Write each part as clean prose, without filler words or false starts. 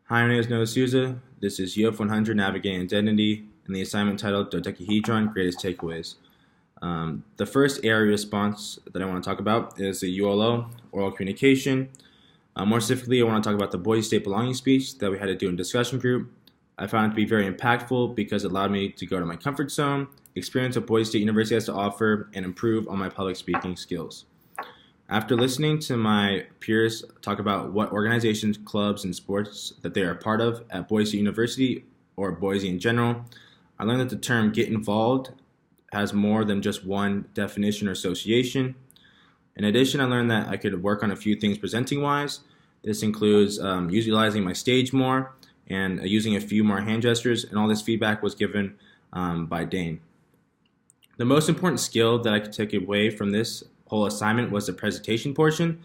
Hi, my name is Souza. This is UF 100 Navigating Identity and the assignment titled Dodecahedron Greatest Takeaways. The first A.R.E response that I want to talk about is the ULO, oral communication. More specifically, I want to talk about the Boise State belonging speech that we had to do in discussion group. I found it to be very impactful because it allowed me to go to my comfort zone, experience what Boise State University has to offer, and improve on my public speaking skills. After listening to my peers talk about what organizations, clubs, and sports that they are a part of at Boise University or Boise in general, I learned that the term get involved has more than just one definition or association. In addition, I learned that I could work on a few things presenting wise. This includes utilizing my stage more and using a few more hand gestures, and all this feedback was given by Dane. The most important skill that I could take away from this whole assignment was the presentation portion.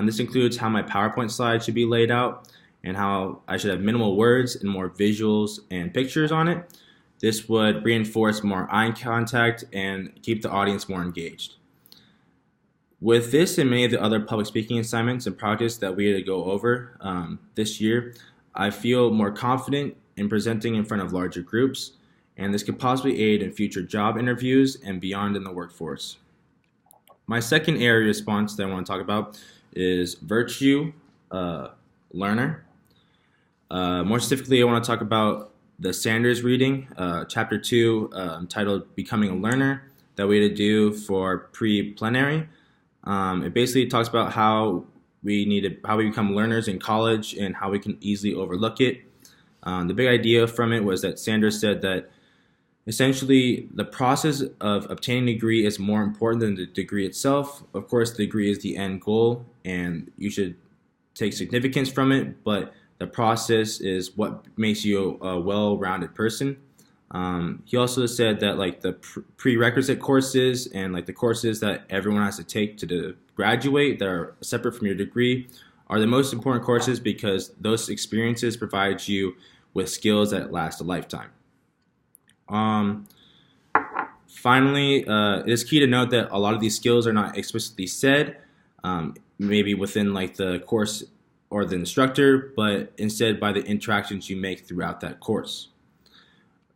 This includes how my PowerPoint slides should be laid out and how I should have minimal words and more visuals and pictures on it. This would reinforce more eye contact and keep the audience more engaged. With this and many of the other public speaking assignments and projects that we had to go over this year, I feel more confident in presenting in front of larger groups, and this could possibly aid in future job interviews and beyond in the workforce. My second area response that I want to talk about is virtue learner. More specifically, I want to talk about the Sanders reading, chapter 2, titled Becoming a Learner, that we had to do for pre-plenary. It basically talks about how we become learners in college and how we can easily overlook it. The big idea from it was that Sanders said that essentially, the process of obtaining a degree is more important than the degree itself. Of course, the degree is the end goal, and you should take significance from it, but the process is what makes you a well-rounded person. He also said that the prerequisite courses and the courses that everyone has to take to graduate that are separate from your degree are the most important courses because those experiences provide you with skills that last a lifetime. Finally, it is key to note that a lot of these skills are not explicitly said, maybe within the course or the instructor, but instead by the interactions you make throughout that course.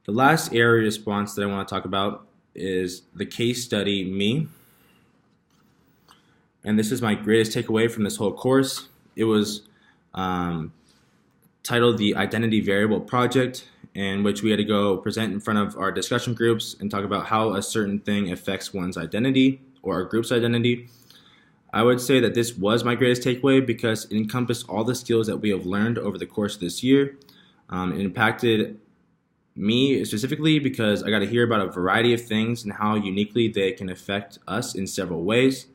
The last area response that I want to talk about is the case study me. And this is my greatest takeaway from this whole course. It was titled the Identity Variable Project, in which we had to go present in front of our discussion groups and talk about how a certain thing affects one's identity or a group's identity. I would say that this was my greatest takeaway because it encompassed all the skills that we have learned over the course of this year. It impacted me specifically because I got to hear about a variety of things and how uniquely they can affect us in several ways.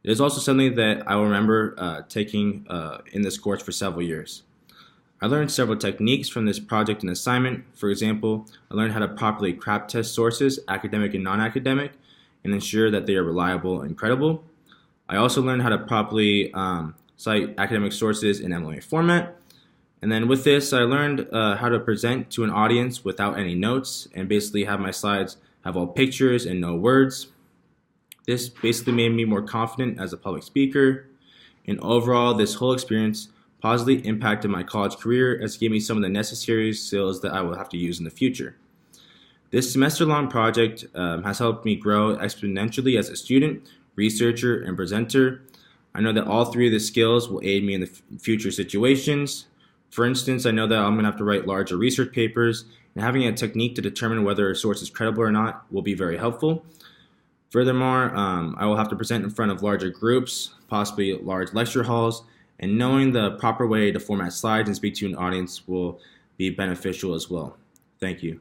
It is also something that I will remember taking in this course for several years. I learned several techniques from this project and assignment. For example, I learned how to properly crap test sources, academic and non-academic, and ensure that they are reliable and credible. I also learned how to properly cite academic sources in MLA format. And then with this, I learned how to present to an audience without any notes and basically have my slides have all pictures and no words. This basically made me more confident as a public speaker. And overall, this whole experience positively impacted my college career as it gave me some of the necessary skills that I will have to use in the future. This semester-long project has helped me grow exponentially as a student, researcher, and presenter. I know that all three of the skills will aid me in the future situations. For instance, I know that I'm going to have to write larger research papers, and having a technique to determine whether a source is credible or not will be very helpful. Furthermore, I will have to present in front of larger groups, possibly large lecture halls, and knowing the proper way to format slides and speak to an audience will be beneficial as well. Thank you.